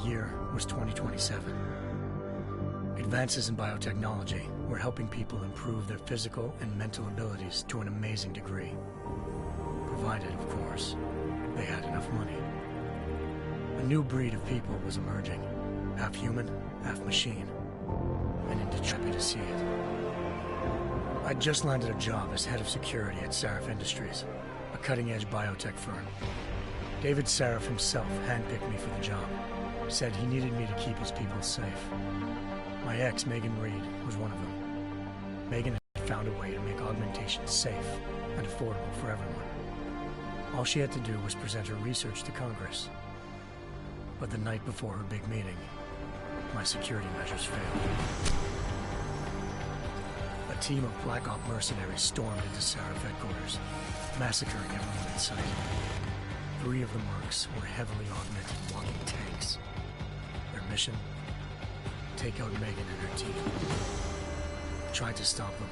year was 2027. Advances in biotechnology were helping people improve their physical and mental abilities to an amazing degree. Provided, of course, they had enough money. A new breed of people was emerging, half human, half machine, and happy to see it. I'd just landed a job as head of security at Sarif Industries, a cutting-edge biotech firm. David Sarif himself handpicked me for the job, said he needed me to keep his people safe. My ex, Megan Reed, was one of them. Megan had found a way to make augmentation safe and affordable for everyone. All she had to do was present her research to Congress. But the night before her big meeting, my security measures failed. A team of Black Op mercenaries stormed into Sarif headquarters, massacring everyone in sight. 3 of the mercs were heavily augmented walking tanks. Their mission? Take out Megan and her team. I tried to stop them,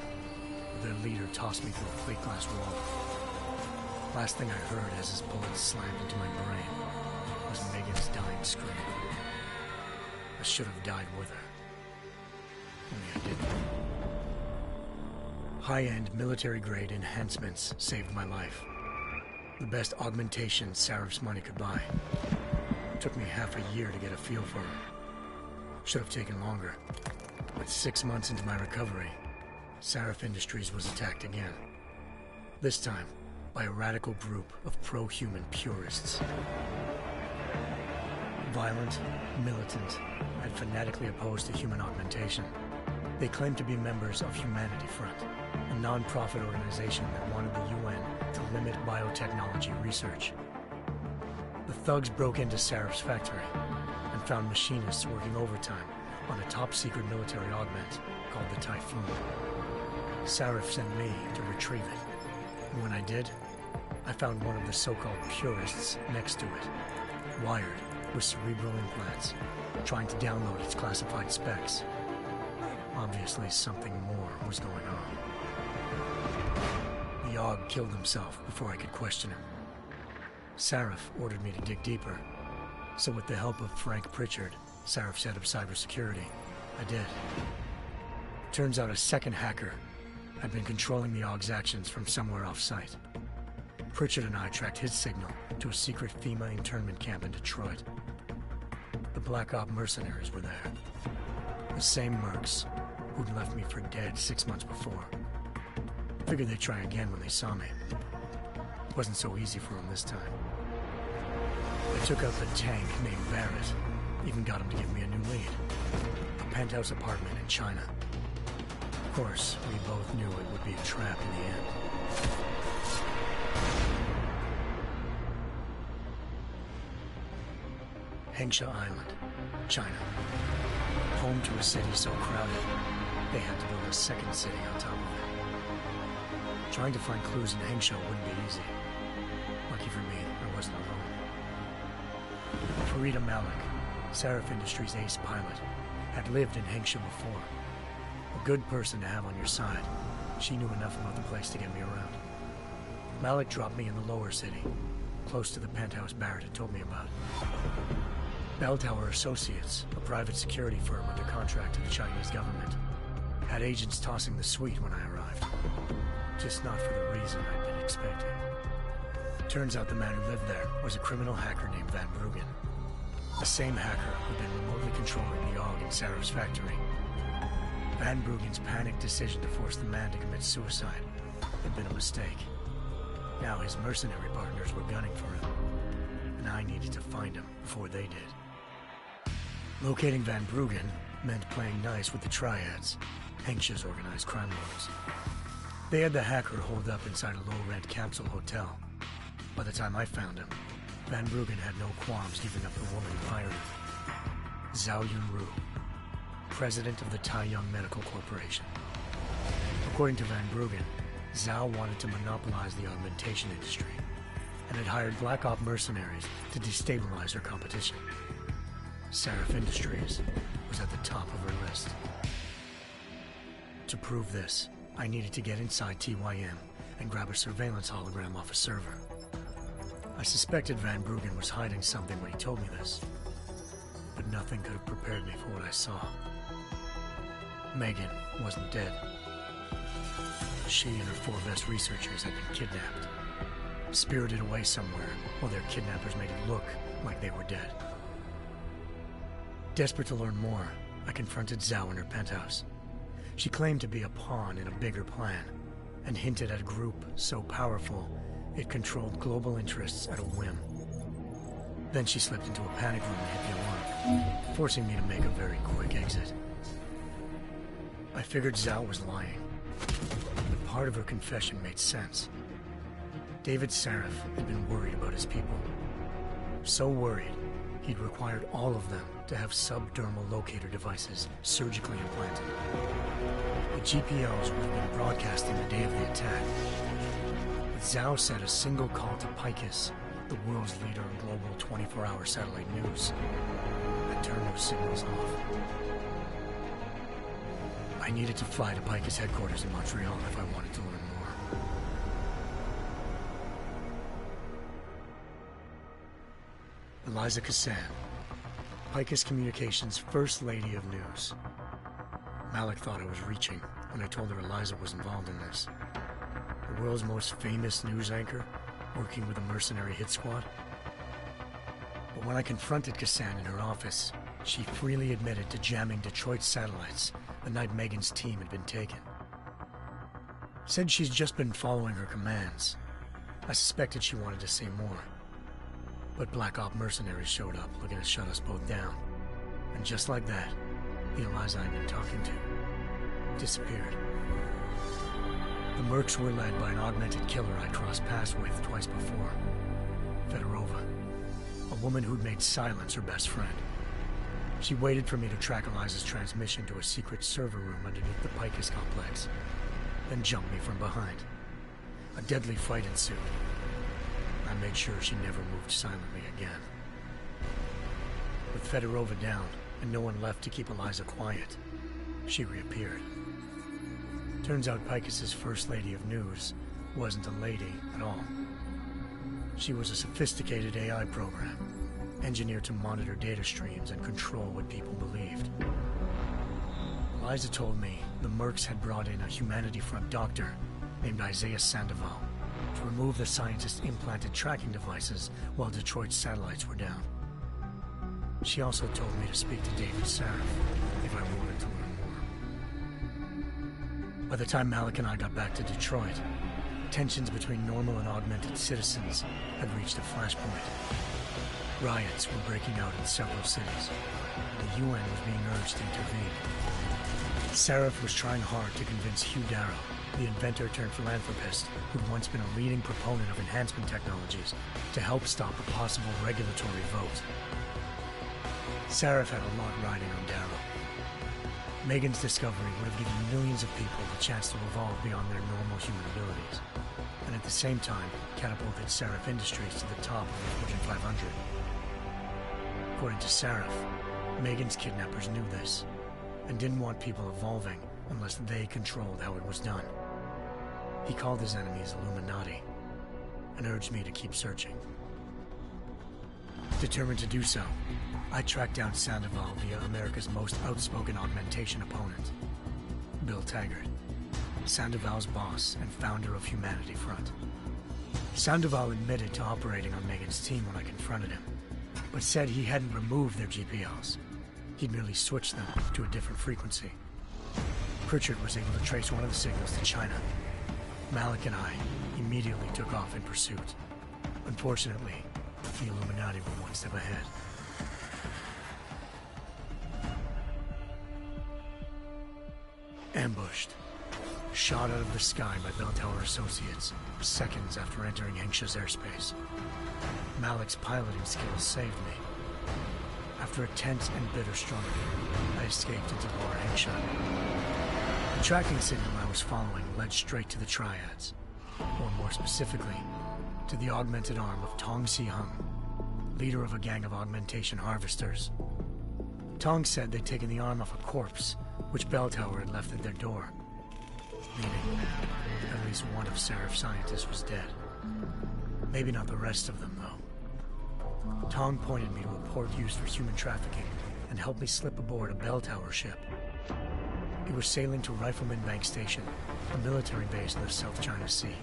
but their leader tossed me through a plate glass wall. Last thing I heard as his bullets slammed into my brain was Megan's dying scream. I should have died with her. Only I didn't. High-end military-grade enhancements saved my life. The best augmentation Sarif's money could buy. It took me half a year to get a feel for her. Should have taken longer. But 6 months into my recovery, Sarif Industries was attacked again. This time, by a radical group of pro-human purists. Violent, militant, and fanatically opposed to human augmentation. They claimed to be members of Humanity Front, a non-profit organization that wanted the UN to limit biotechnology research. The thugs broke into Sarif's factory and found machinists working overtime on a top-secret military augment called the Typhoon. Sarif sent me to retrieve it, and when I did, I found one of the so-called purists next to it, wired with cerebral implants, trying to download its classified specs. Obviously, something more was going on. The AUG killed himself before I could question him. Sarif ordered me to dig deeper, so with the help of Frank Pritchard, Sarif's head of cybersecurity, I did. Turns out a second hacker had been controlling the AUG's actions from somewhere off-site. Pritchard and I tracked his signal to a secret FEMA internment camp in Detroit. The Black Op mercenaries were there. The same mercs who'd left me for dead 6 months before. Figured they'd try again when they saw me. Wasn't so easy for them this time. They took out the tank named Barrett. Even got him to give me a new lead. A penthouse apartment in China. Of course, we both knew it would be a trap in the end. Hengsha Island, China. Home to a city so crowded, they had to build a second city on top of it. Trying to find clues in Hengsha wouldn't be easy. Lucky for me, I wasn't alone. Farida Malik, Sarif Industries' ace pilot, had lived in Hengsha before. A good person to have on your side. She knew enough about the place to get me around. Malik dropped me in the lower city, close to the penthouse Barrett had told me about. Bell Tower Associates, a private security firm under contract to the Chinese government, had agents tossing the suite when I arrived. Just not for the reason I'd been expecting. Turns out the man who lived there was a criminal hacker named Van Bruggen. The same hacker who'd been remotely controlling the AUG in Sarif's factory. Van Bruggen's panicked decision to force the man to commit suicide had been a mistake. Now his mercenary partners were gunning for him, and I needed to find him before they did. Locating Van Bruggen meant playing nice with the Triads, Hengsha's organized crime lords. They had the hacker holed up inside a low-rent capsule hotel. By the time I found him, Van Bruggen had no qualms giving up the woman who hired him. Zhao Yunru, president of the Taiyang Medical Corporation. According to Van Bruggen, Zhao wanted to monopolize the augmentation industry and had hired Black Op mercenaries to destabilize her competition. Sarif Industries was at the top of her list. To prove this, I needed to get inside TYM and grab a surveillance hologram off a server. I suspected Van Bruggen was hiding something when he told me this. but nothing could have prepared me for what I saw. Megan wasn't dead. She and her 4 best researchers had been kidnapped, spirited away somewhere while their kidnappers made it look like they were dead. Desperate to learn more, I confronted Zhao in her penthouse. She claimed to be a pawn in a bigger plan, and hinted at a group so powerful it controlled global interests at a whim. Then she slipped into a panic room and hit the alarm, forcing me to make a very quick exit. I figured Zhao was lying, but part of her confession made sense. David Sarif had been worried about his people. So worried, he'd required all of them to have subdermal locator devices surgically implanted. The GPOs would have been broadcasting the day of the attack. But Zhao said a single call to Picus, the world's leader in global 24-hour satellite news, had turned those signals off. I needed to fly to Picus headquarters in Montreal if I wanted to learn more. Eliza Cassan, Picus Communications' First Lady of News. Malik thought I was reaching when I told her Eliza was involved in this. The world's most famous news anchor, working with a mercenary hit squad. But when I confronted Cassan in her office, she freely admitted to jamming Detroit's satellites the night Megan's team had been taken. Said she's just been following her commands. I suspected she wanted to say more. But Black Op mercenaries showed up looking to shut us both down. And just like that, the Eliza I'd been talking to disappeared. The mercs were led by an augmented killer I crossed paths with twice before, Fedorova, a woman who'd made silence her best friend. She waited for me to track Eliza's transmission to a secret server room underneath the Picus complex, then jumped me from behind. A deadly fight ensued. I made sure she never moved silently again. With Fedorova down and no one left to keep Eliza quiet, she reappeared. Turns out Picus's First Lady of News wasn't a lady at all. She was a sophisticated AI program, engineered to monitor data streams and control what people believed. Eliza told me the mercs had brought in a Humanity Front doctor named Isaiah Sandoval to remove the scientist's implanted tracking devices while Detroit's satellites were down. She also told me to speak to David Sarif if I wanted to learn more. By the time Malik and I got back to Detroit, tensions between normal and augmented citizens had reached a flashpoint. Riots were breaking out in several cities, and the UN was being urged to intervene. Sarif was trying hard to convince Hugh Darrow, the inventor-turned-philanthropist who'd once been a leading proponent of enhancement technologies, to help stop a possible regulatory vote. Sarif had a lot riding on Darrow. Megan's discovery would have given millions of people the chance to evolve beyond their normal human abilities, and at the same time catapulted Sarif Industries to the top of the Fortune 500. According to Sarif, Megan's kidnappers knew this, and didn't want people evolving unless they controlled how it was done. He called his enemies Illuminati, and urged me to keep searching. Determined to do so, I tracked down Sandoval via America's most outspoken augmentation opponent, Bill Taggart, Sandoval's boss and founder of Humanity Front. Sandoval admitted to operating on Megan's team when I confronted him, but said he hadn't removed their GPLs. He'd merely switched them to a different frequency. Pritchard was able to trace one of the signals to China. Malik and I immediately took off in pursuit. Unfortunately, the Illuminati were one step ahead. Ambushed. Shot out of the sky by Bell Tower Associates, seconds after entering Hengsha's airspace. Malik's piloting skills saved me. After a tense and bitter struggle, I escaped into Lower Hengsha. The tracking signal I was following led straight to the Triads, or more specifically, to the augmented arm of Tong Si-hung, leader of a gang of augmentation harvesters. Tong said they'd taken the arm off a corpse, which Bell Tower had left at their door, meaning at least one of Sarif's scientists was dead. Maybe not the rest of them, though. Tong pointed me to a port used for human trafficking and helped me slip aboard a bell tower ship. It was sailing to Rifleman Bank Station, a military base in the South China Sea.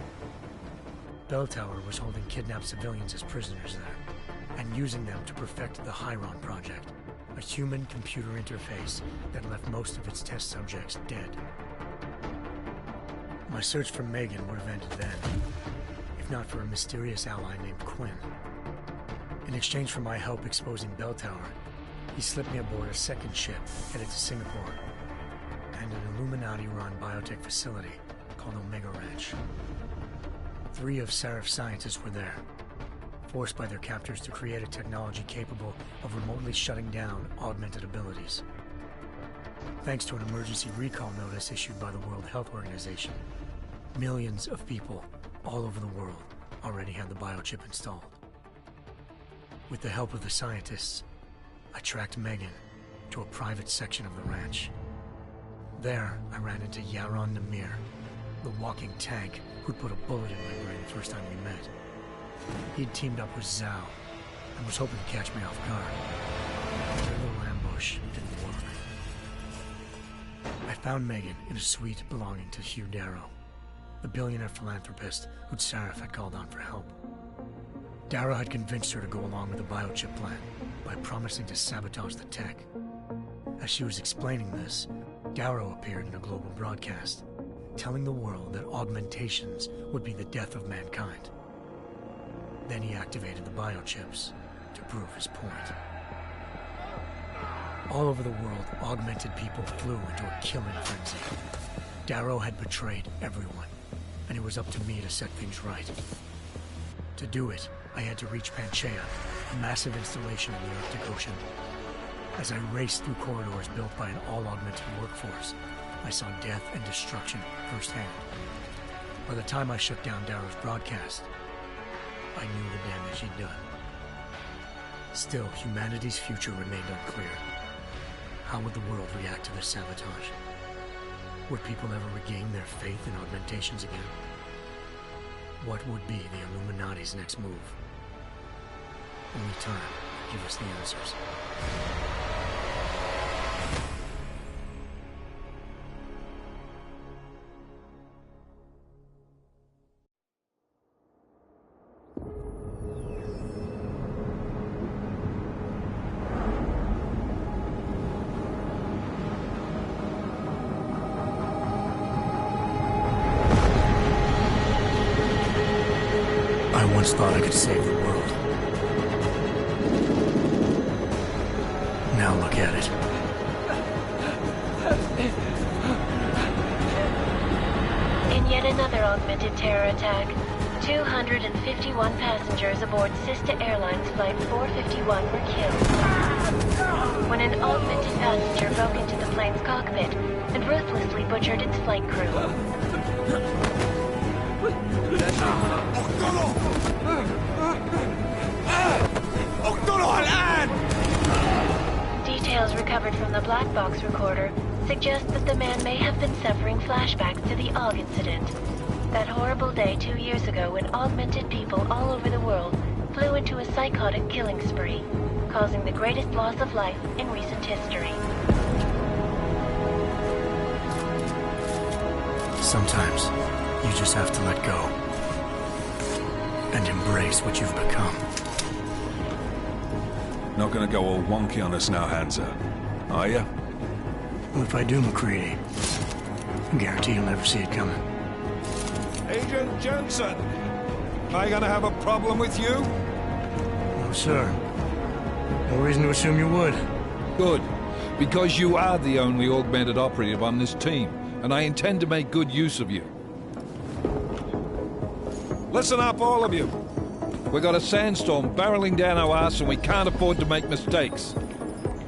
Bell Tower was holding kidnapped civilians as prisoners there, and using them to perfect the Hyron Project, a human-computer interface that left most of its test subjects dead. My search for Megan would have ended then, if not for a mysterious ally named Quinn. In exchange for my help exposing Bell Tower, he slipped me aboard a second ship headed to Singapore and an Illuminati-run biotech facility called Omega Ranch. 3 of Serif's scientists were there, forced by their captors to create a technology capable of remotely shutting down augmented abilities. Thanks to an emergency recall notice issued by the World Health Organization, millions of people all over the world already had the biochip installed. With the help of the scientists, I tracked Megan to a private section of the ranch. There, I ran into Yaron Namir, the walking tank who'd put a bullet in my brain the first time we met. He'd teamed up with Zhao and was hoping to catch me off guard. Their little ambush didn't work. I found Megan in a suite belonging to Hugh Darrow, the billionaire philanthropist who'd Sarif had called on for help. Darrow had convinced her to go along with the biochip plan by promising to sabotage the tech. As she was explaining this, Darrow appeared in a global broadcast, telling the world that augmentations would be the death of mankind. Then he activated the biochips to prove his point. All over the world, augmented people flew into a killing frenzy. Darrow had betrayed everyone, and it was up to me to set things right. To do it, I had to reach Panchaea, a massive installation in the Arctic Ocean. As I raced through corridors built by an all-augmented workforce, I saw death and destruction firsthand. By the time I shut down Darrow's broadcast, I knew the damage he'd done. Still, humanity's future remained unclear. How would the world react to this sabotage? Would people ever regain their faith in augmentations again? What would be the Illuminati's next move? Only time will give us the answers. I once thought I could save the world. Now look at it. In yet another augmented terror attack, 251 passengers aboard Sister Airlines Flight 451 were killed when an augmented passenger broke into the plane's cockpit and ruthlessly butchered its flight crew. Details recovered from the black box recorder suggest that the man may have been suffering flashbacks to the AUG incident. That horrible day 2 years ago when augmented people all over the world flew into a psychotic killing spree, causing the greatest loss of life in recent history. Sometimes, you just have to let go and embrace what you've become. Not gonna go all wonky on us now, Hansa, are ya? Well, if I do, McCready, I guarantee you'll never see it coming. Agent Jensen, am I gonna have a problem with you? No, sir. No reason to assume you would. Good, because you are the only augmented operative on this team, and I intend to make good use of you. Listen up, all of you. We got a sandstorm barreling down our arse and we can't afford to make mistakes.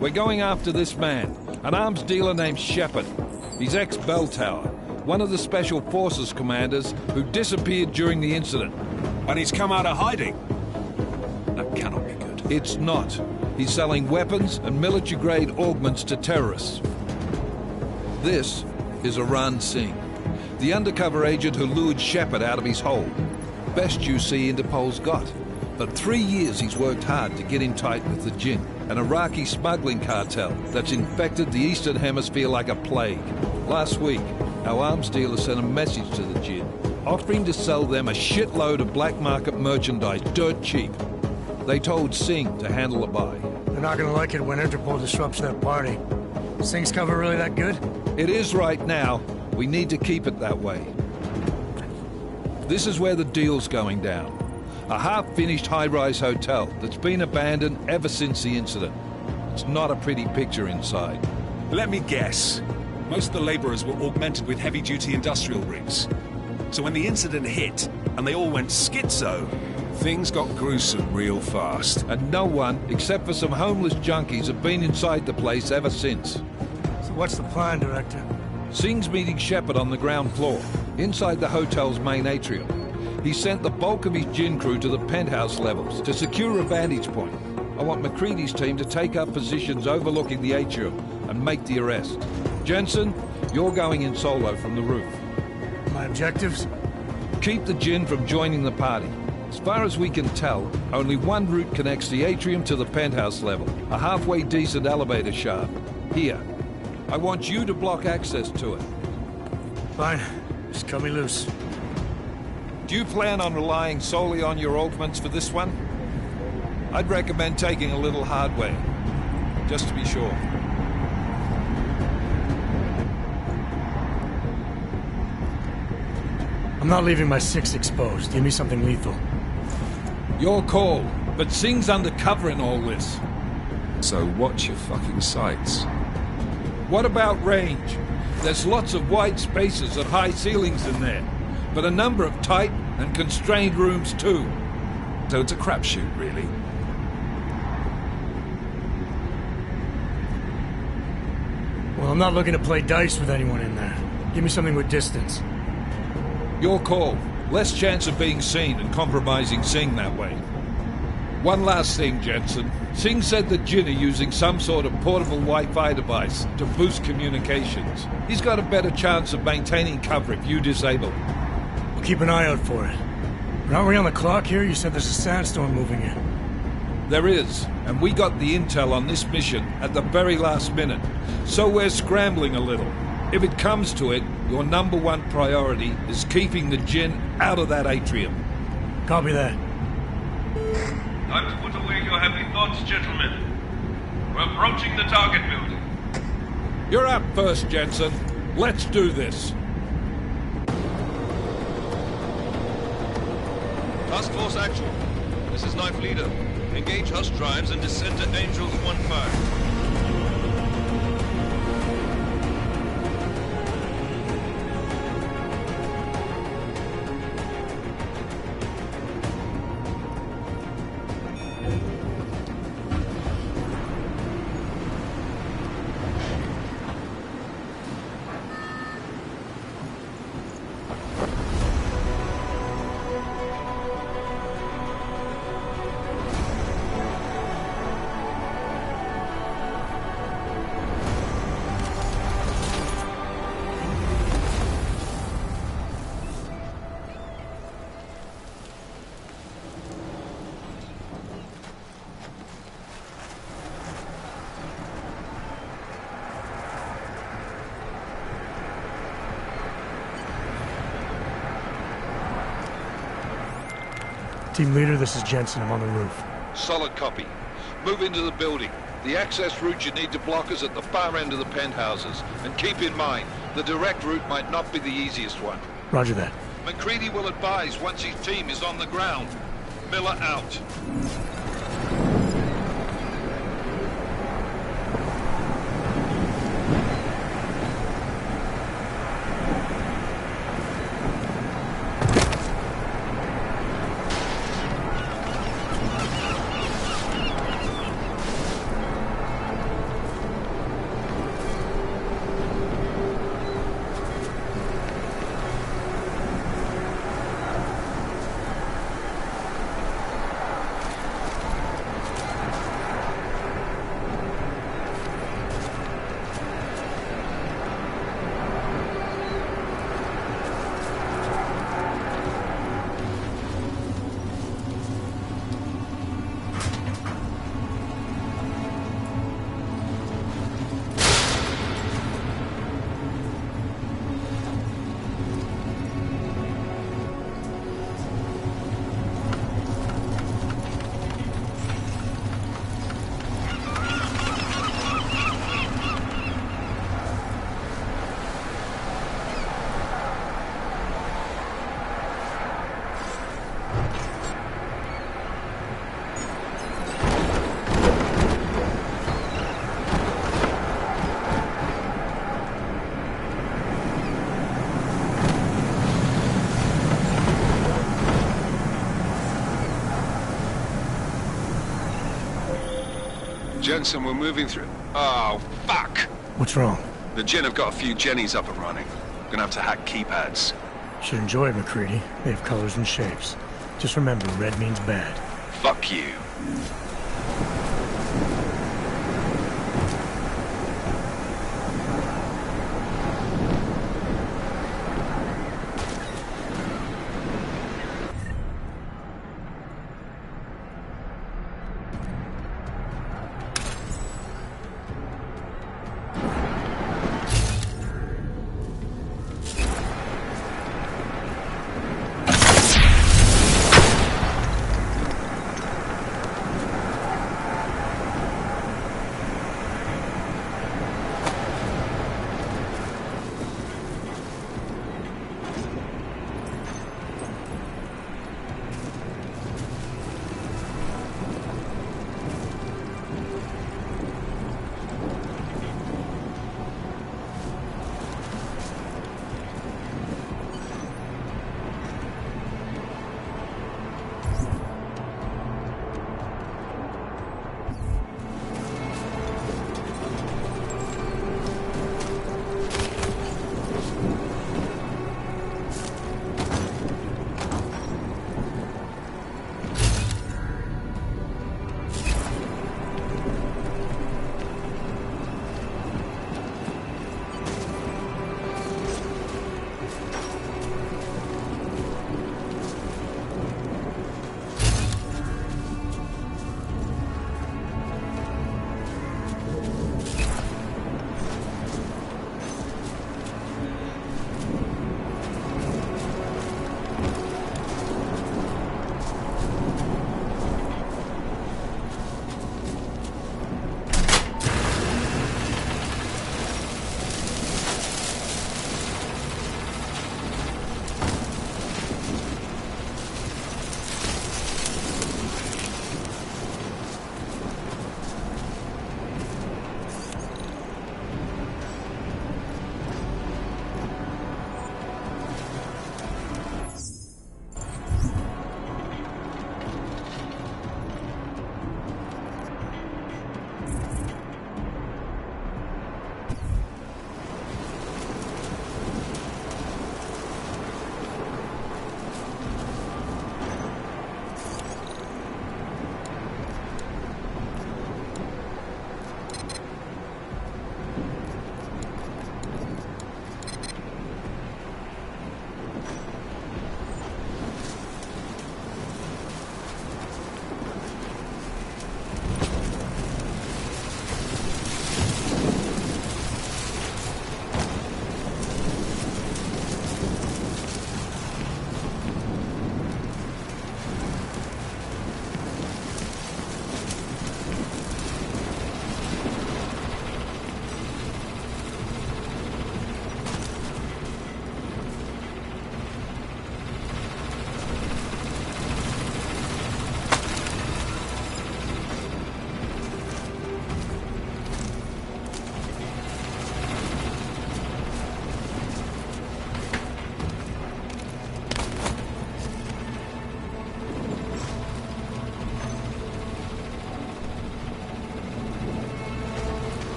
We're going after this man, an arms dealer named Shepard. He's ex-Bell Tower, one of the Special Forces commanders who disappeared during the incident. And he's come out of hiding? That cannot be good. It's not. He's selling weapons and military-grade augments to terrorists. This is Aran Singh, the undercover agent who lured Shepard out of his hole. Best you see Interpol's got. But 3 years he's worked hard to get in tight with the Jinn. an Iraqi smuggling cartel that's infected the Eastern Hemisphere like a plague. Last week, our arms dealer sent a message to the Jinn, offering to sell them a shitload of black market merchandise dirt cheap. They told Singh to handle the buy. They're not gonna like it when Interpol disrupts their party. Sing's cover really that good? It is right now. We need to keep it that way. This is where the deal's going down. A half-finished high-rise hotel that's been abandoned ever since the incident. It's not a pretty picture inside. Let me guess. Most of the laborers were augmented with heavy-duty industrial rigs. So when the incident hit, and they all went schizo, things got gruesome real fast. And no one, except for some homeless junkies, have been inside the place ever since. So what's the plan, Director? Singh's meeting Shepard on the ground floor, inside the hotel's main atrium. He sent the bulk of his Jinn crew to the penthouse levels to secure a vantage point. I want McCready's team to take up positions overlooking the atrium and make the arrest. Jensen, you're going in solo from the roof. My objectives? Keep the Jinn from joining the party. As far as we can tell, only one route connects the atrium to the penthouse level, a halfway decent elevator shaft. Here. I want you to block access to it. Fine. Just cut me loose. Do you plan on relying solely on your augments for this one? I'd recommend taking a little hard way, just to be sure. I'm not leaving my six exposed. Give me something lethal. Your call, but Singh's undercover in all this. So watch your fucking sights. What about range? There's lots of wide spaces and high ceilings in there, but a number of tight and constrained rooms too. So it's a crapshoot, really. Well, I'm not looking to play dice with anyone in there. Give me something with distance. Your call. Less chance of being seen and compromising Singh that way. One last thing, Jensen. Singh said the Jinn are using some sort of portable Wi-Fi device to boost communications. He's got a better chance of maintaining cover if you disable it. We'll keep an eye out for it. But aren't we on the clock here? You said there's a sandstorm moving in. There is, and we got the intel on this mission at the very last minute, so we're scrambling a little. If it comes to it, your number one priority is keeping the Jinn out of that atrium. Copy that. Time to put away your heavy thoughts, gentlemen. We're approaching the target building. You're up first, Jensen. Let's do this. Task Force action. This is Knife Leader. Engage Hush drives and descend to Angels 1-5. Team leader, this is Jensen. I'm on the roof. Solid copy. Move into the building. The access route you need to block is at the far end of the penthouses. And keep in mind, the direct route might not be the easiest one. Roger that. McCready will advise once his team is on the ground. Miller out. Jensen, we're moving through... Oh, fuck! What's wrong? The Jinn have got a few Jennies up and running. Gonna have to hack keypads. Should enjoy it, McCready. They have colors and shapes. Just remember, red means bad. Fuck you.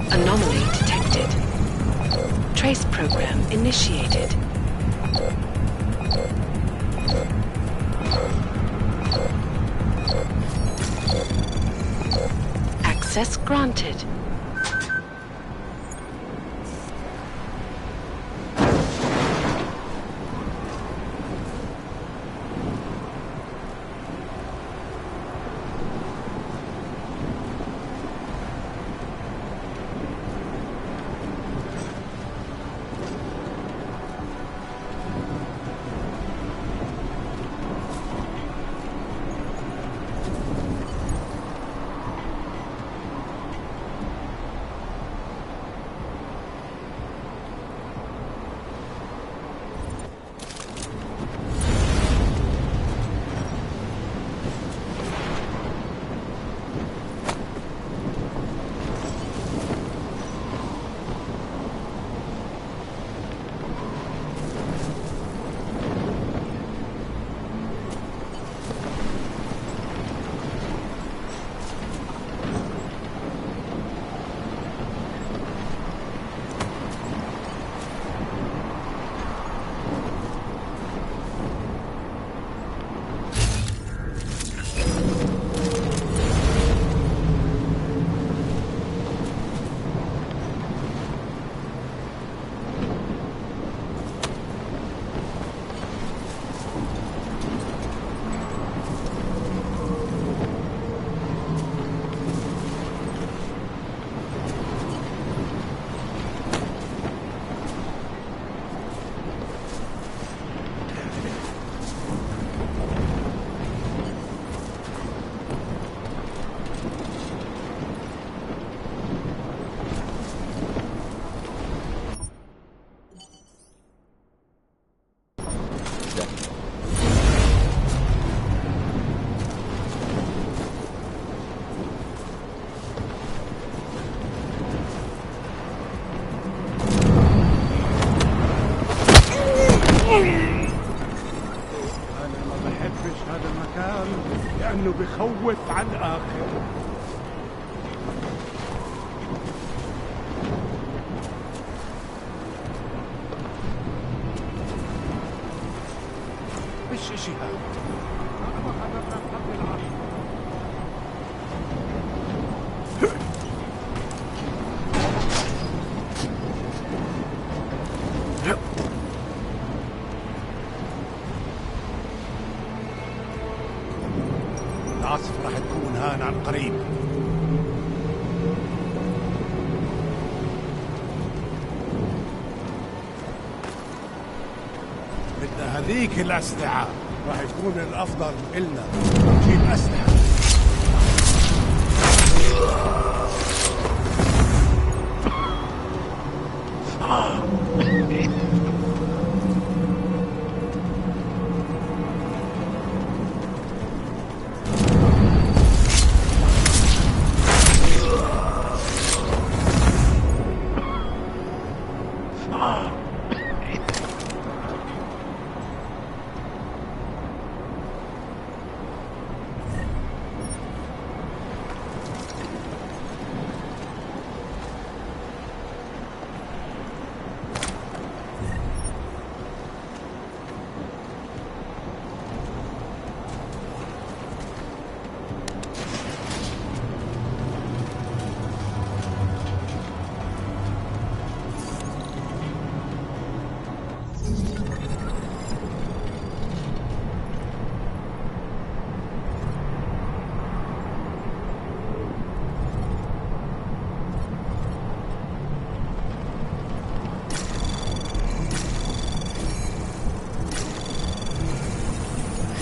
Anomaly detected. Trace program initiated. Access granted. مخوف عن آخر. مش اشي هذا. العاصفة راح تكون هان عن قريب. بدنا هذيك الأسلحة، راح يكون الأفضل إلنا نجيب أسلحة.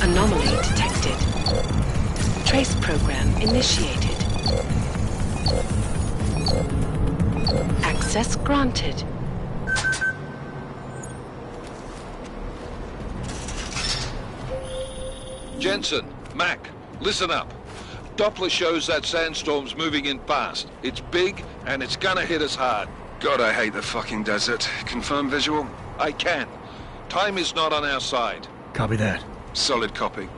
Anomaly detected. Trace program initiated. Access granted. Jensen, Mac, listen up. Doppler shows that sandstorm's moving in fast. It's big, and it's gonna hit us hard. God, I hate the fucking desert. Confirm visual? I can. Time is not on our side. Copy that. Solid copy.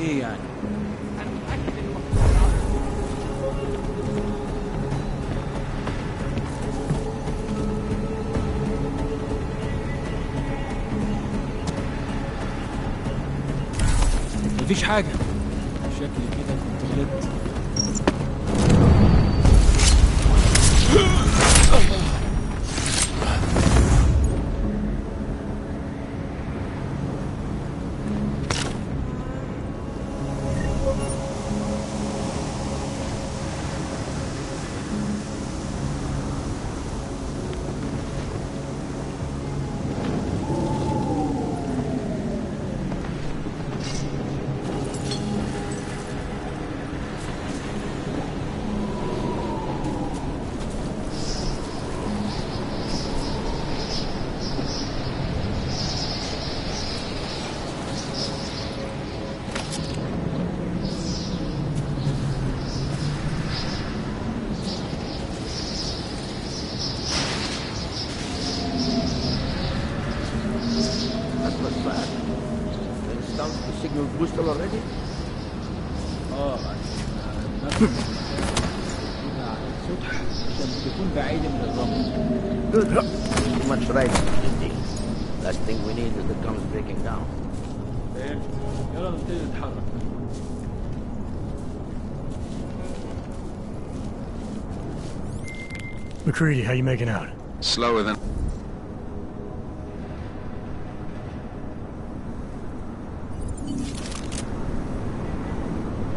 ايه يعني؟ مفيش حاجة. شكلي كده كنت غلطت. already? Good. Too much right, Indy. Last thing we need is the guns breaking down. McCready, how you making out? Slower than...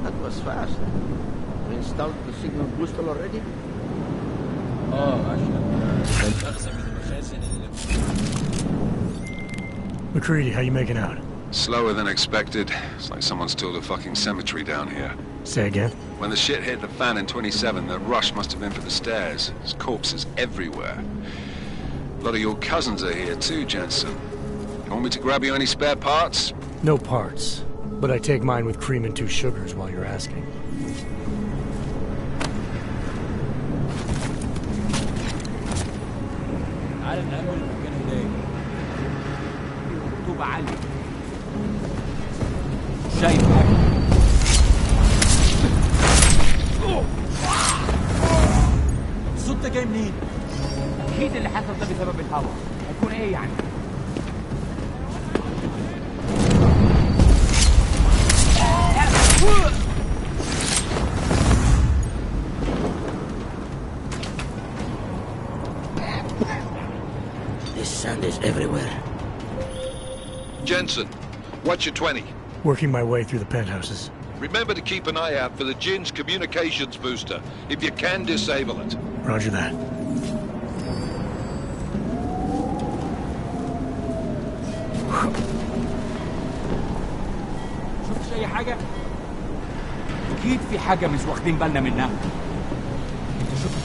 That was fast. We installed the signal booster already? McCready, how you making out? Slower than expected. It's like someone's tilled a fucking cemetery down here. Say again? When the shit hit the fan in 27, the rush must have been for the stairs. There's corpses everywhere. A lot of your cousins are here too, Jensen. You want me to grab you any spare parts? No parts. But I take mine with cream and 2 sugars while you're asking. الصوت ده جاي منين؟ اكيد اللي حصل ده بسبب الهواء، هيكون ايه يعني؟ This sand is everywhere. Jensen, what's your 20? Working my way through the penthouses. Remember to keep an eye out for the Jinn's communications booster. If you can, disable it. Roger that. شفتش أي حاجة؟ أكيد في حاجة مش واخدين بالنا منها. أنت شفت؟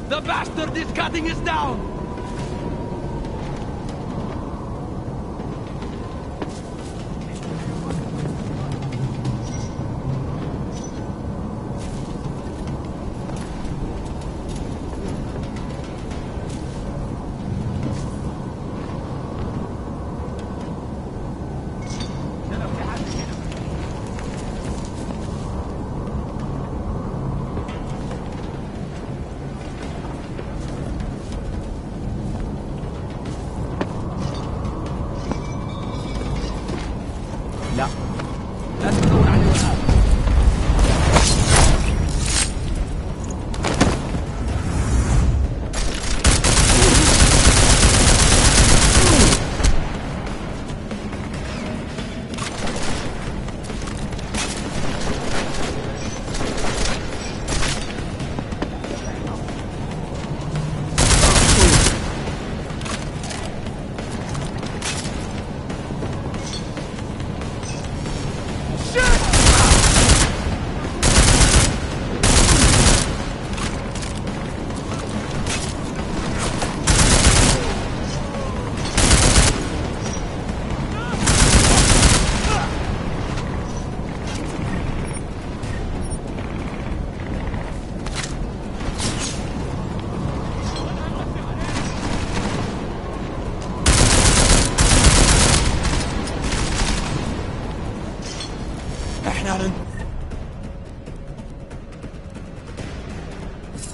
The bastard is cutting us down!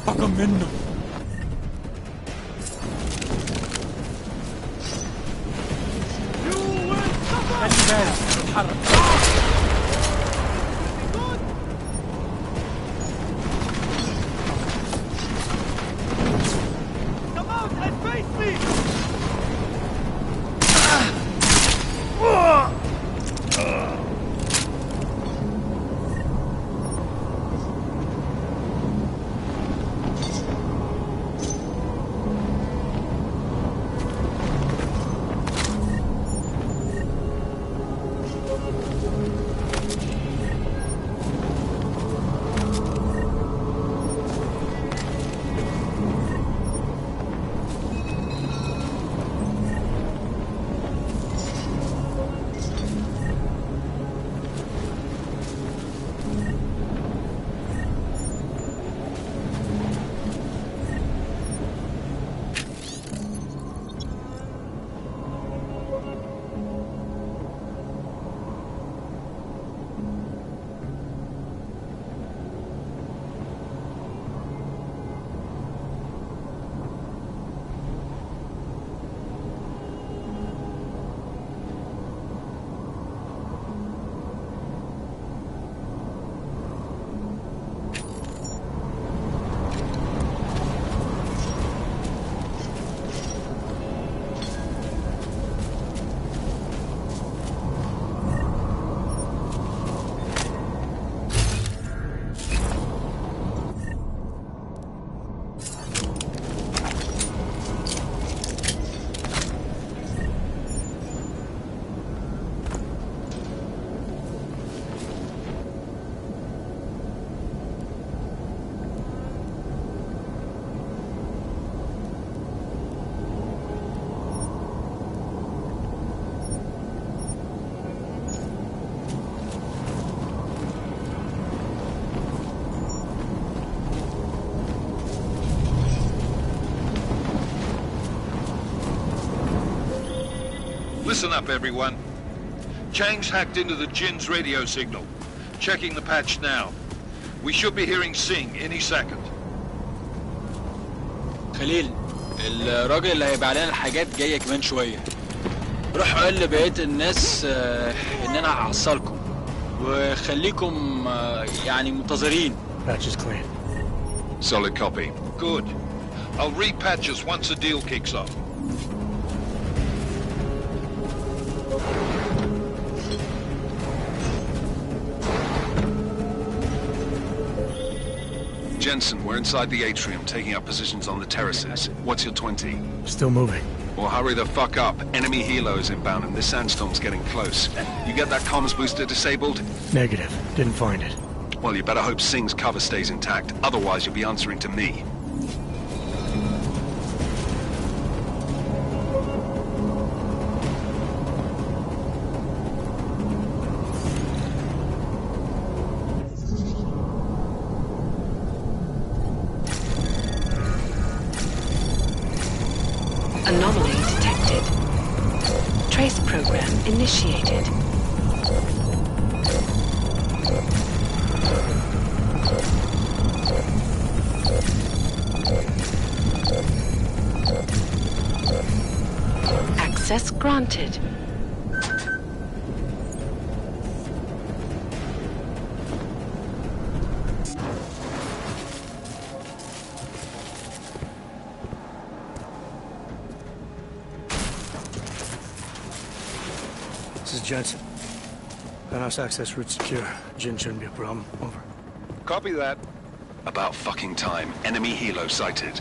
رقم منه. خلي بالك اتحرك. Come out and face me. Listen up, everyone. Chang's hacked into the Jin's radio signal. Checking the patch now. We should be hearing Sing any second. خليل، الراجل اللي هيبقى لنا الحاجات جاية كمان شوية. روح قول لبقية الناس إن أنا هحصلكم وخليكم يعني منتظرين. Patch is clean. Solid copy. Good. I'll repatch us once the deal kicks off. Jensen, we're inside the atrium, taking up positions on the terraces. What's your 20? Still moving. Well, hurry the fuck up. Enemy helo is inbound and this sandstorm's getting close. You get that comms booster disabled? Negative. Didn't find it. Well, you better hope Sing's cover stays intact. Otherwise, you'll be answering to me. initiated. Access granted. This is Jensen. Penthouse access route secure. Jin shouldn't be a problem. Over. Copy that. About fucking time. Enemy helo sighted.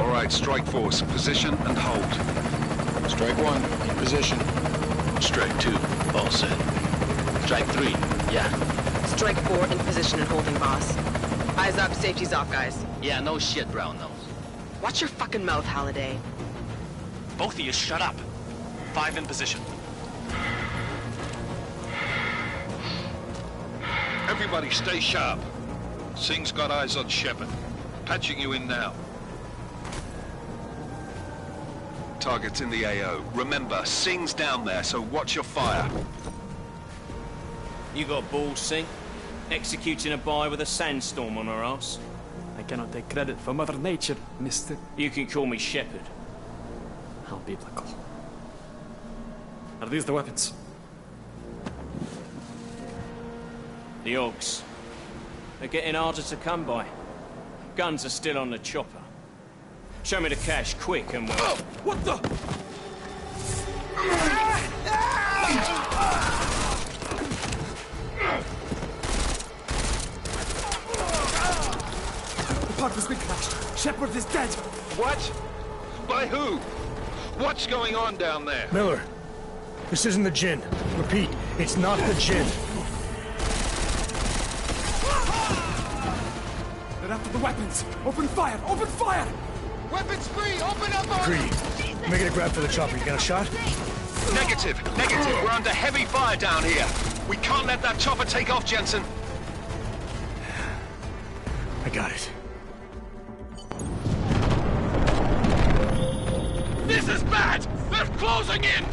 All right, Strike Force, position and hold. Strike 1, in position. Strike 2, all set. Strike 3, yeah. Strike 4 in position and holding, boss. Eyes up, safety's off, guys. Yeah, no shit, Brown Nose. Watch your fucking mouth, Halliday. Both of you shut up. 5 in position. Everybody stay sharp. Singh's got eyes on Shepard. Patching you in now. Target's in the AO. Remember, Singh's down there, so watch your fire. You got balls, Singh? Executing a buy with a sandstorm on her ass? I cannot take credit for Mother Nature, mister. You can call me Shepard. How biblical. Are these the weapons? The Augs. They're getting harder to come by. Guns are still on the chopper. Show me the cash, quick, and we'll... Oh, what the? The park has been crashed. Shepard is dead. What? By who? What's going on down there? Miller, this isn't the Jinn. Repeat, it's not the Jinn. They're after the weapons. Open fire! Open fire! Weapons free! Open up on... Greedy. Making a grab for the chopper. You got a shot? Negative. We're under heavy fire down here. We can't let that chopper take off, Jensen. I got it. This is bad! They're closing in!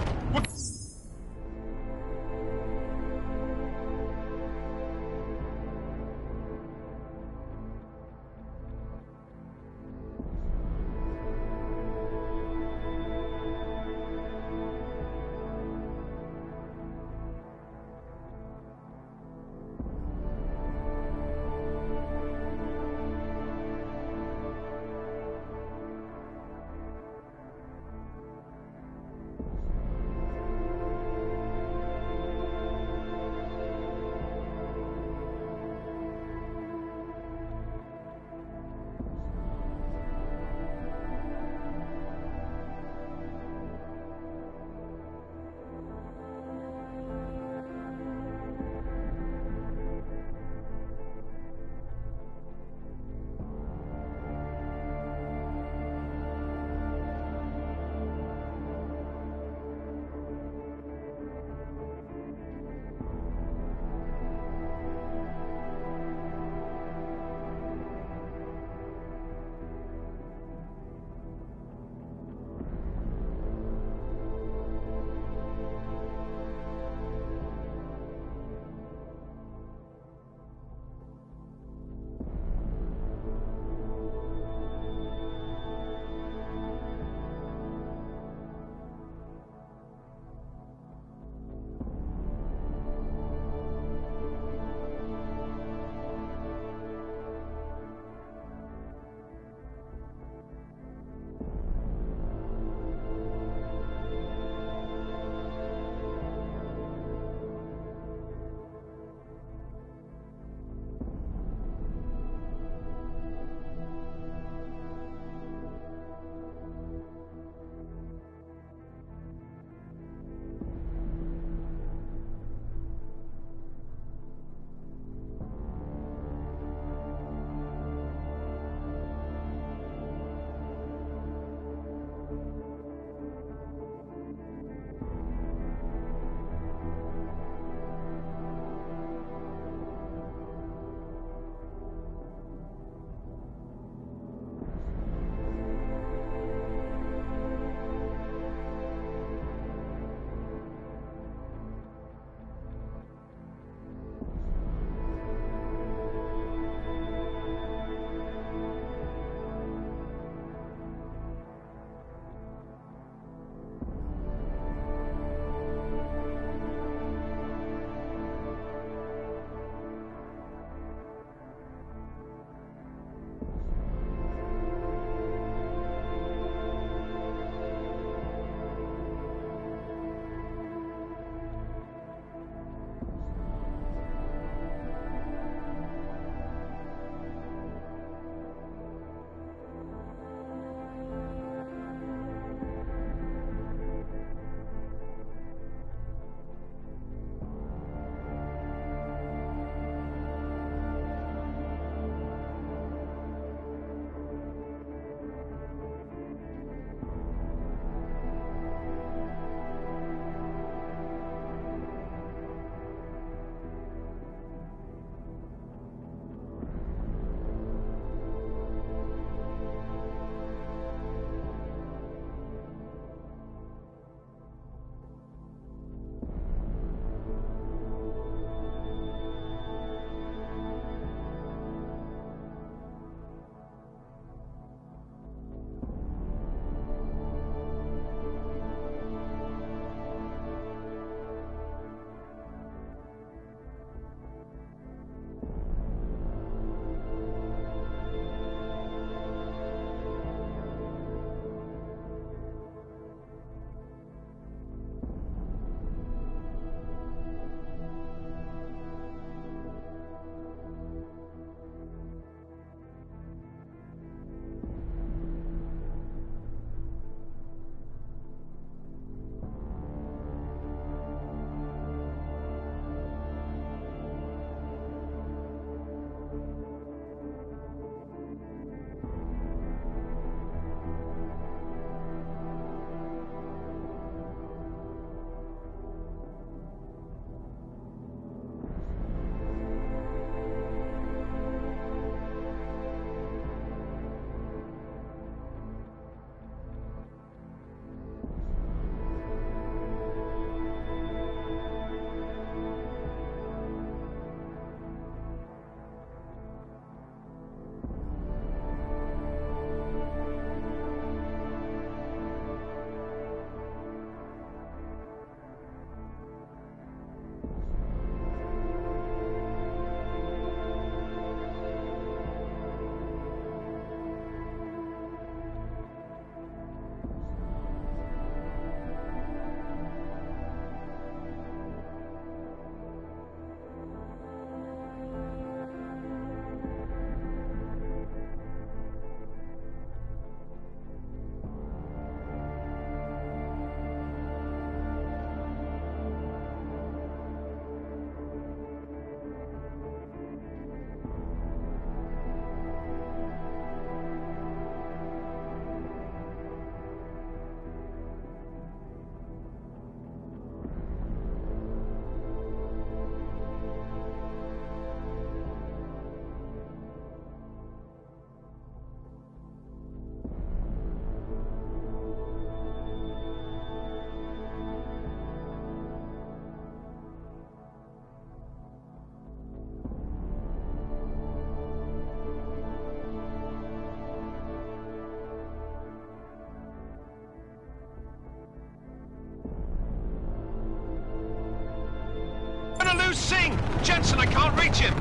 lose Singh! Jensen, I can't reach him!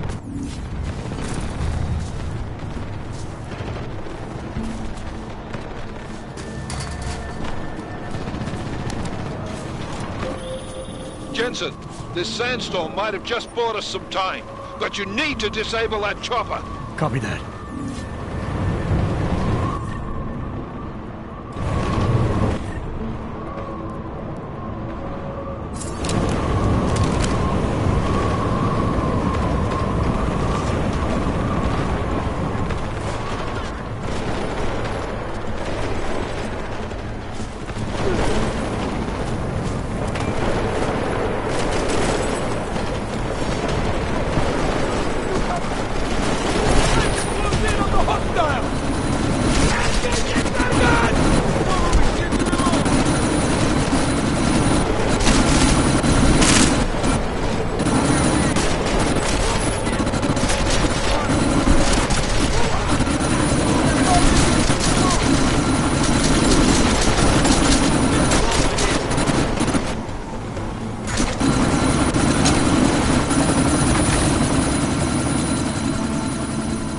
Jensen, this sandstorm might have just bought us some time, but you need to disable that chopper. Copy that.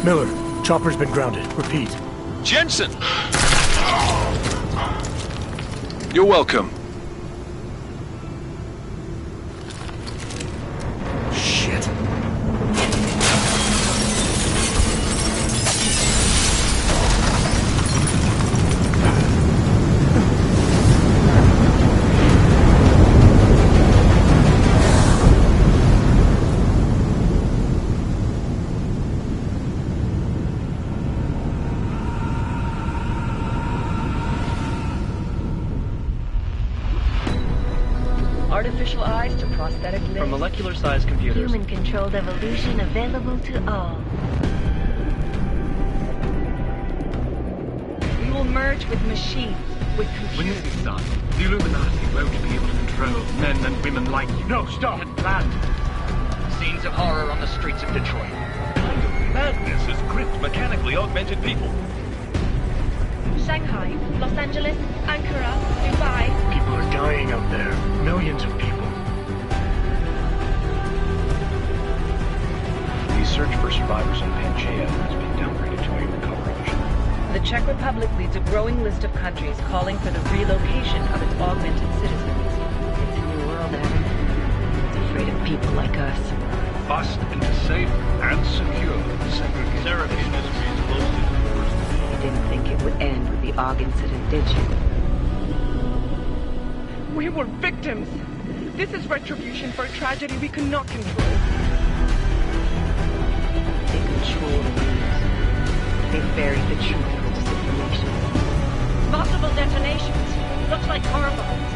Miller, chopper's been grounded. Repeat. Jensen! You're welcome. Shit. Artificial eyes to prosthetic limbs. From molecular-sized computers. Human-controlled evolution available to all. We will merge with machines, with computers. When this is done, the Illuminati won't be able to control men and women like you. No, stop! Had planned. Scenes of horror on the streets of Detroit. Kind of madness has gripped mechanically augmented people. Shanghai, Los Angeles, Ankara, Dubai. People are dying out there. Millions of people. The search for survivors on Pangaea has been downgraded to a recovery mission. The Czech Republic leads a growing list of countries calling for the relocation of its augmented citizens. It's a new world, Adam. It's afraid of people like us. Bust into safe and secure segregated. Seraph Industries closed its doors. You didn't think it would end with the AUG incident, did you? We were victims. This is retribution for a tragedy we cannot control. They control the news. They buried the truth with disinformation. Multiple detonations. Looks like car bombs.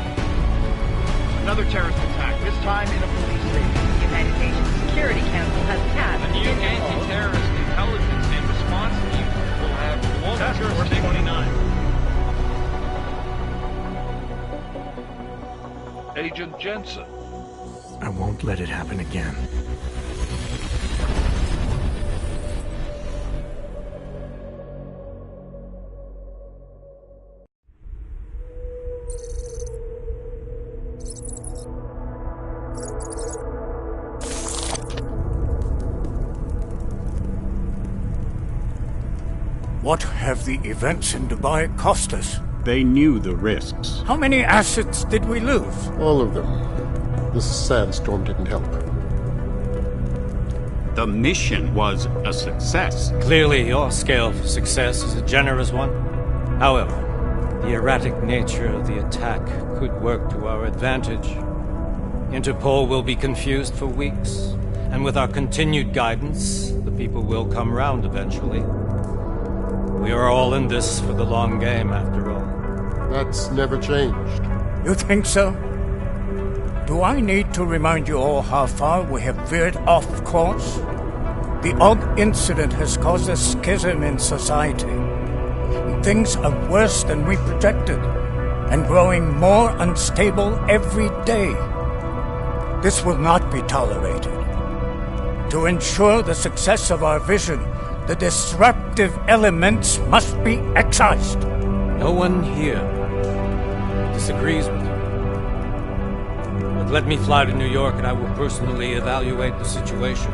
Another terrorist attack, this time in a police station. The United Nations Security Council has passed A new anti-terrorist intelligence and response team will have Task Force 29. Agent Jensen. I won't let it happen again. What have the events in Dubai cost us? They knew the risks. How many assets did we lose? All of them. This sandstorm didn't help. The mission was a success. Clearly, your scale for success is a generous one. However, the erratic nature of the attack could work to our advantage. Interpol will be confused for weeks, and with our continued guidance, the people will come round eventually. We are all in this for the long game, after all. That's never changed. You think so? Do I need to remind you all how far we have veered off course? The AUG incident has caused a schism in society. Things are worse than we projected, and growing more unstable every day. This will not be tolerated. To ensure the success of our vision, the disruptive elements must be excised. No one here disagrees with you. but let me fly to New York and I will personally evaluate the situation.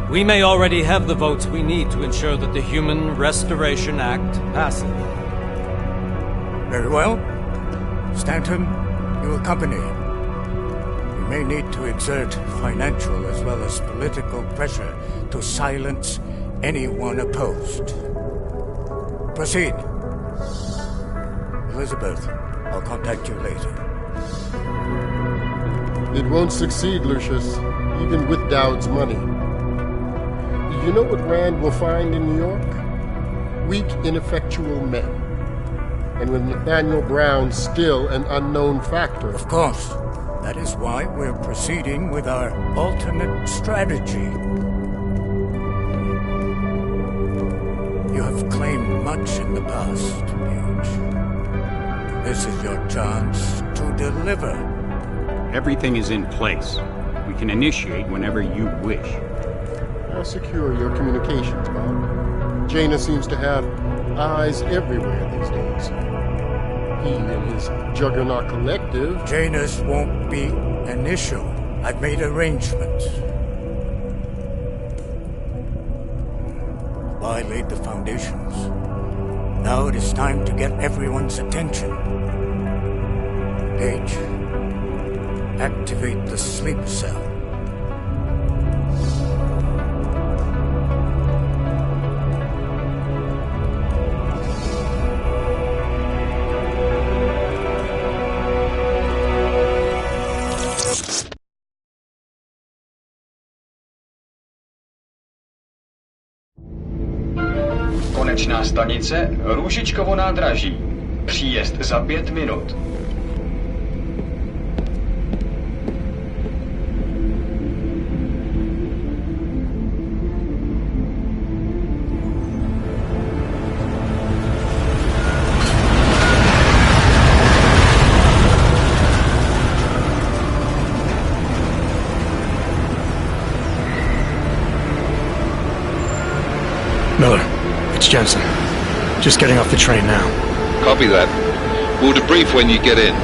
We may already have the votes we need to ensure that the Human Restoration Act passes. Very well. Stanton, you accompany. We may need to exert financial as well as political pressure to silence anyone opposed. Proceed. Elizabeth, I'll contact you later. It won't succeed, Lucius, even with Dowd's money. You know what Rand will find in New York? Weak, ineffectual men. And with Nathaniel Brown still an unknown factor. Of course. That is why we're proceeding with our alternate strategy. You have claimed much in the past, Paige. This is your chance to deliver. Everything is in place. We can initiate whenever you wish. How secure are your communications, Bob? Jaina seems to have eyes everywhere these days. He and his Juggernaut Collective... Jaina's won't be an issue. I've made arrangements. I laid the foundations. Now it is time to get everyone's attention. Paige, activate the sleep cell. Konečná stanice Růžičkovo nádraží. Příjezd za 5 minut. Miller, it's Jensen. Just getting off the train now. Copy that. We'll debrief when you get in.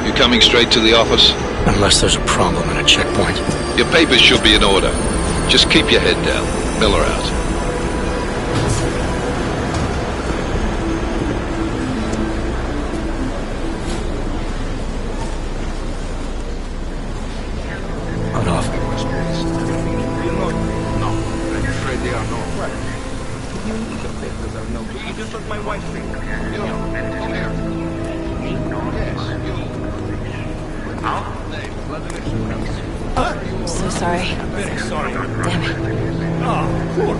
You coming straight to the office? Unless there's a problem at a checkpoint. Your papers should be in order. Just keep your head down. Miller out. Out off. No, I'm afraid they are not. What? You just took my wife's finger. You know, come here. Yes, you. Out? I'm so sorry. Very sorry. Damn it. Oh, poor.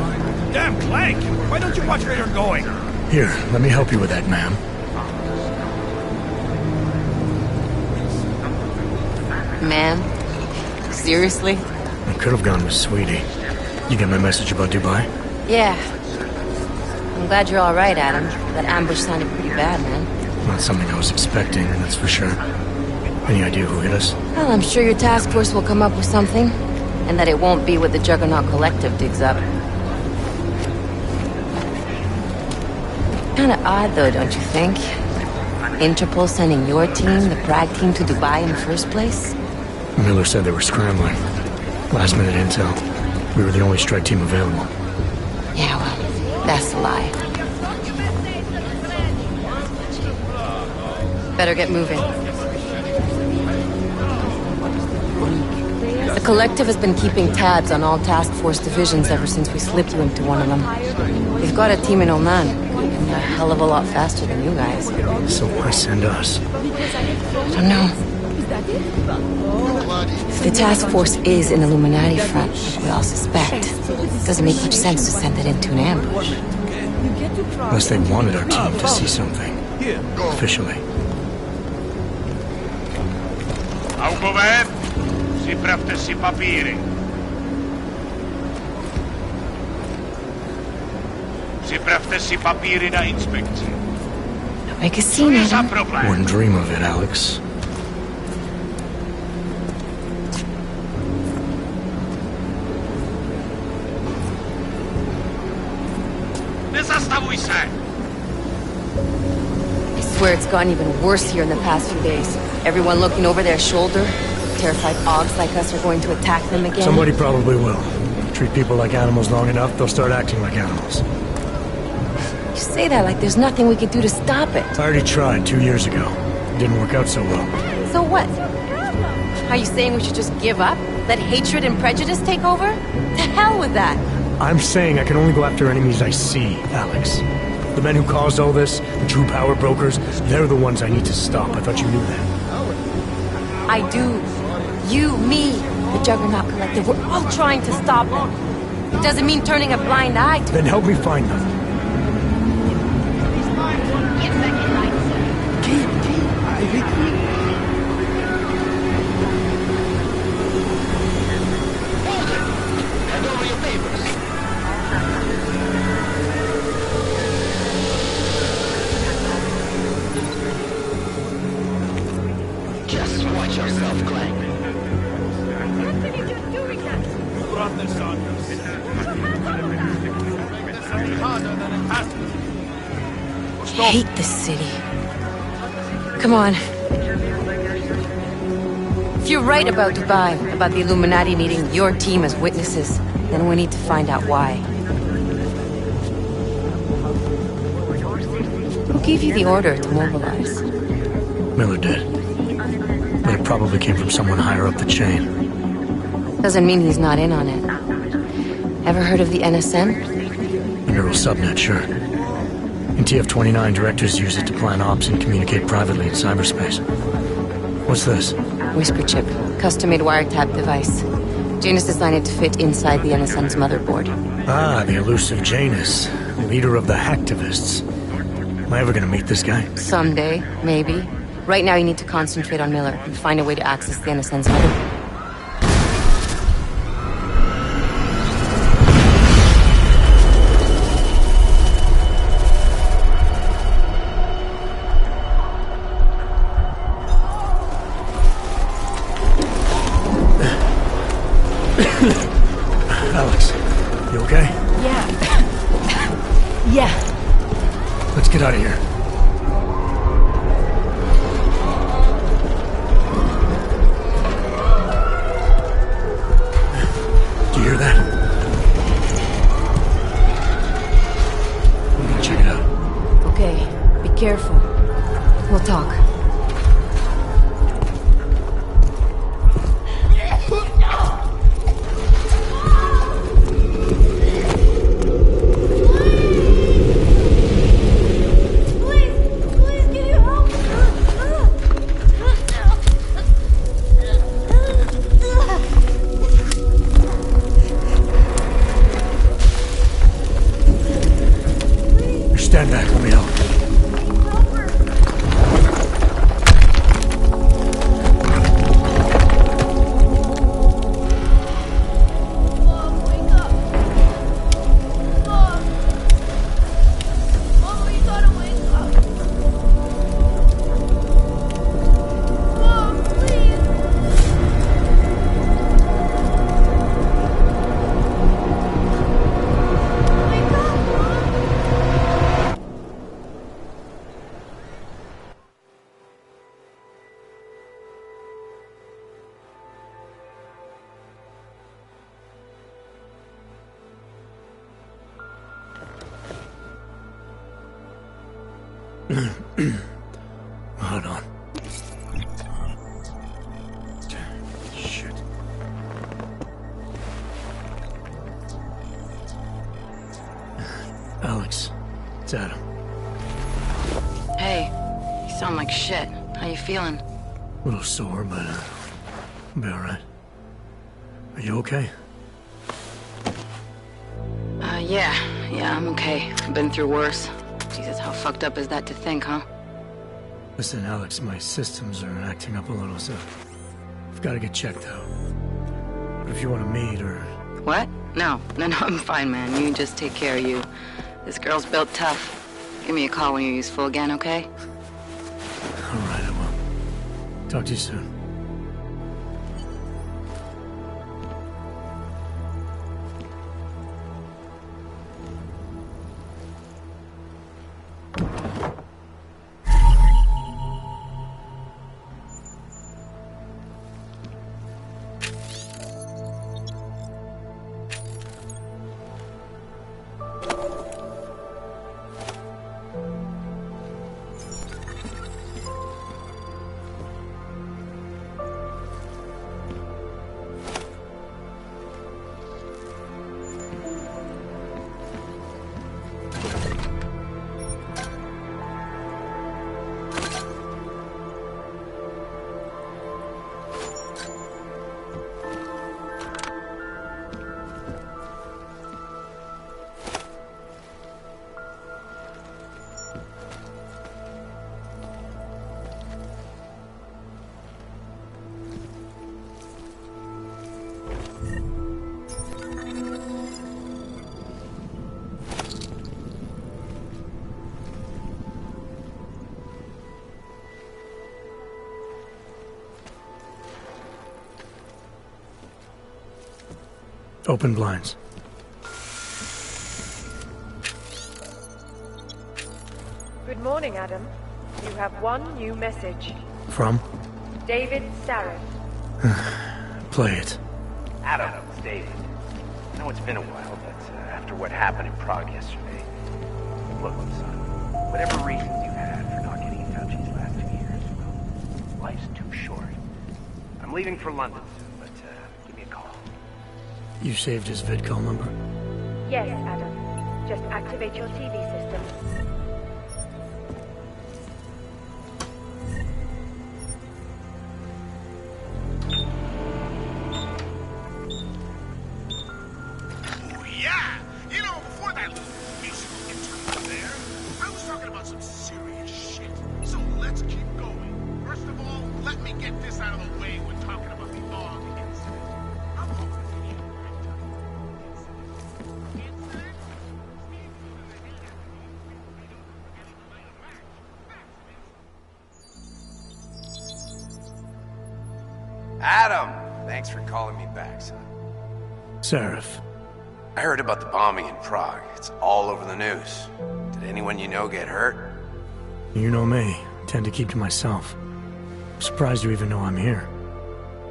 Damn Clank! Why don't you watch where you're going? Here, let me help you with that, ma'am. Ma'am? Seriously? I could have gone with Sweetie. You get my message about Dubai? Yeah. I'm glad you're all right, Adam. That ambush sounded pretty bad, man. Not something I was expecting, that's for sure. Any idea who hit us? Well, I'm sure your task force will come up with something. And that it won't be what the Juggernaut Collective digs up. Kinda odd, though, don't you think? Interpol sending your team, the Prague team, to Dubai in the first place? Miller said they were scrambling. Last-minute intel. We were the only strike team available. Yeah, well, that's a lie. Better get moving. The Collective has been keeping tabs on all task force divisions ever since we slipped you into one of them. We've got a team in Oman, and a hell of a lot faster than you guys. So why send us? I don't know. If the task force is an Illuminati front, like we all suspect, it doesn't make much sense to send it into an ambush. Unless they wanted our team to see something. Officially. Augové, připravte si papíry. Připravte si papíry na inspekci. Make a scene, Adam. Wouldn't dream of it, Alex. Nezastavuj se! I swear it's gotten even worse here in the past few days. Everyone looking over their shoulder, terrified Augs like us are going to attack them again? Somebody probably will. Treat people like animals long enough, they'll start acting like animals. You say that like there's nothing we could do to stop it. I already tried 2 years ago. It didn't work out so well. So what? Are you saying we should just give up? Let hatred and prejudice take over? To hell with that! I'm saying I can only go after enemies I see, Alex. The men who caused all this, the true power brokers, they're the ones I need to stop. I thought you knew that. I do. You, me, the Juggernaut Collective, we're all trying to stop them. It doesn't mean turning a blind eye to Then help me find them. Just watch yourself, Glenn. I hate this city. Come on. If you're right about Dubai, about the Illuminati needing your team as witnesses, then we need to find out why. Who gave you the order to mobilize? Miller did. But it probably came from someone higher up the chain. Doesn't mean he's not in on it. Ever heard of the NSM? The neural subnet, sure. In TF-29, directors use it to plan ops and communicate privately in cyberspace. What's this? Whisper chip. Custom-made wiretap device. Janus designed it to fit inside the NSM's motherboard. Ah, the elusive Janus. Leader of the hacktivists. Am I ever gonna meet this guy? Someday, maybe. Right now you need to concentrate on Miller and find a way to access the NSM's motherboard. Alex, you okay? Yeah. Yeah. Let's get out of here. Do you hear that? I'm gonna check it out. Okay, be careful. We'll talk. Stand back, let me help. Hold on. Shit. Alex, it's Adam. Hey, you sound like shit. How you feeling? A little sore, but I'll be alright. Are you okay? Yeah, I'm okay. I've been through worse. Jesus, how fucked up is that to think, huh? Listen, Alex, my systems are acting up a little, so I've got to get checked out. But if you want to meet or... What? No, I'm fine, man. You just take care of you. This girl's built tough. Give me a call when you're useful again, okay? All right, I will. Talk to you soon. Open blinds. Good morning, Adam. You have one new message. From? David Sareth. Play it. Adam, it's David. I know it's been a while, but after what happened in Prague yesterday... Look, son, whatever reasons you had for not getting in touch these last 2 years, well, life's too short. I'm leaving for London soon, but give me a call. You saved his vidcall number? Yes, Adam. Just activate your TV system. Yeah! You know, before that little musical interlude there, I was talking about some serious shit. So let's keep going. First of all, let me get this out of the way when talking about the AUG incident. I'm hoping to get Adam! Thanks for calling me back, son. Sareth. I heard about the bombing in Prague. It's all over the news. Did anyone you know get hurt? You know me. I tend to keep to myself. I'm surprised you even know I'm here.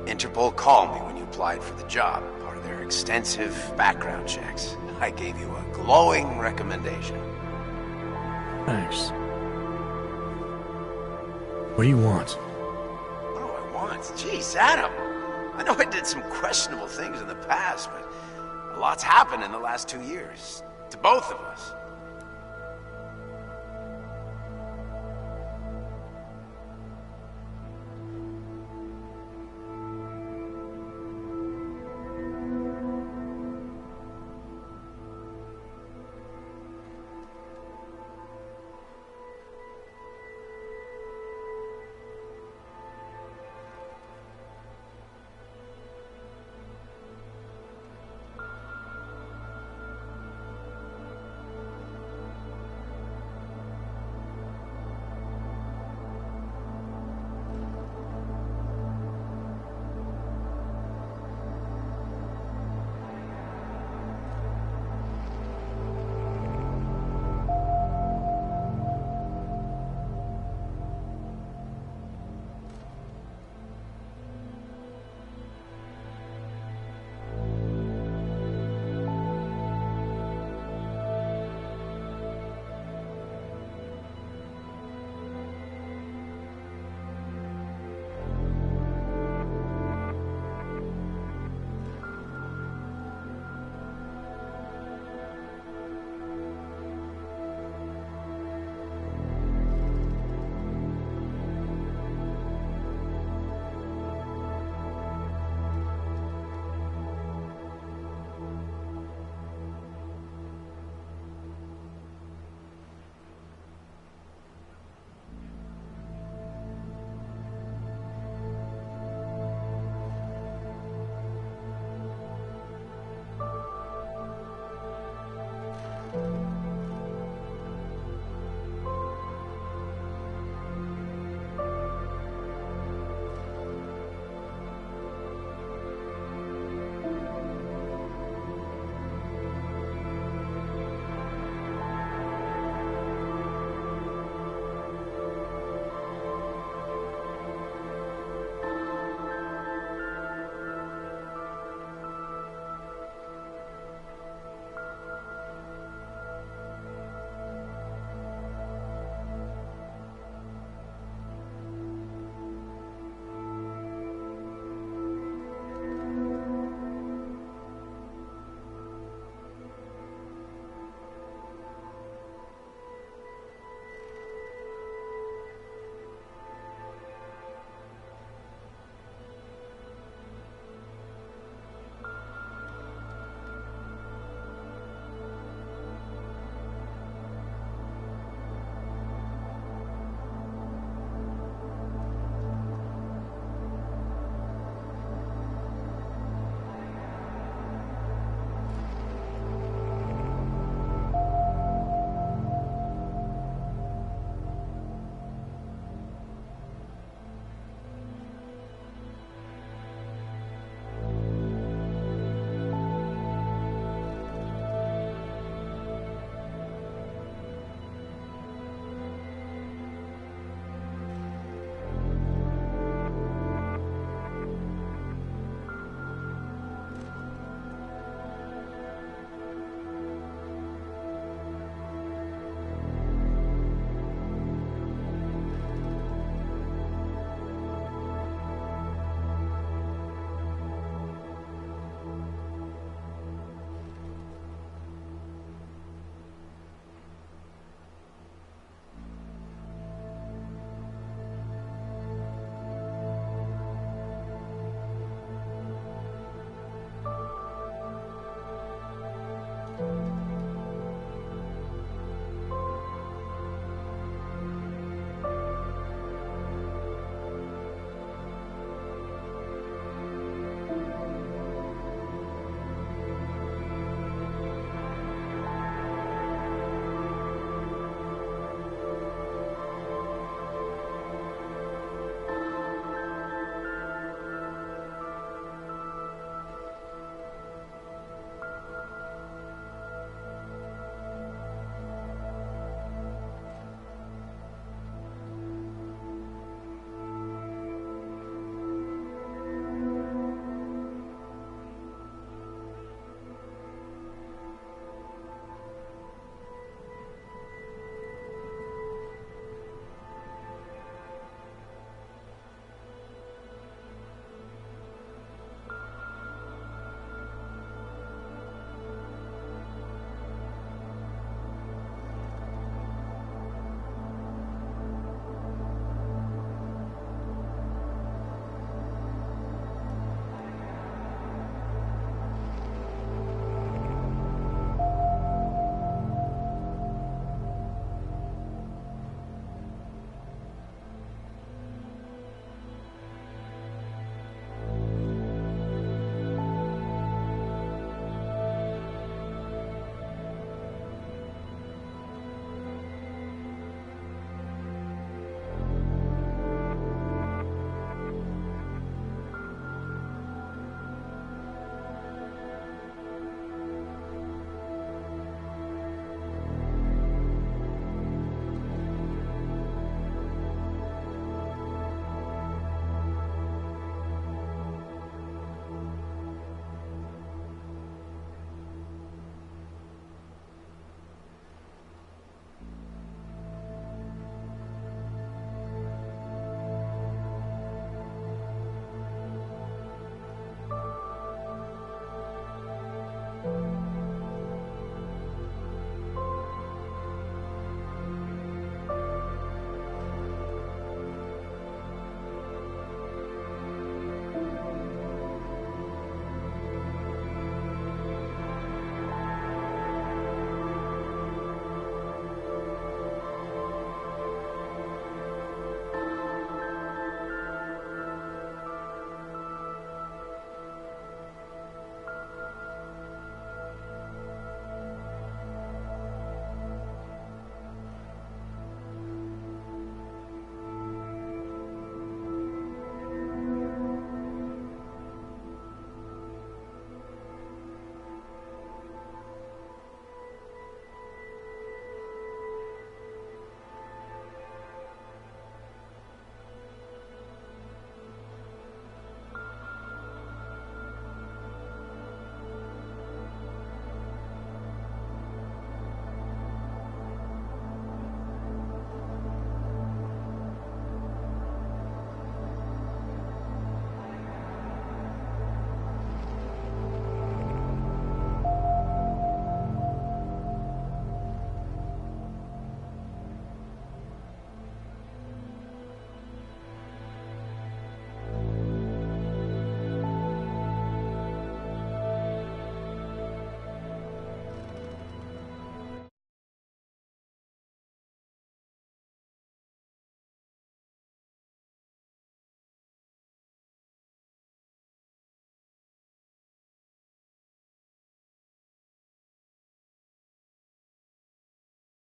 Interpol called me when you applied for the job, part of their extensive background checks. I gave you a glowing recommendation. Thanks. What do you want? What do I want? Jeez, Adam! I know I did some questionable things in the past, but a lot's happened in the last 2 years. To both of us.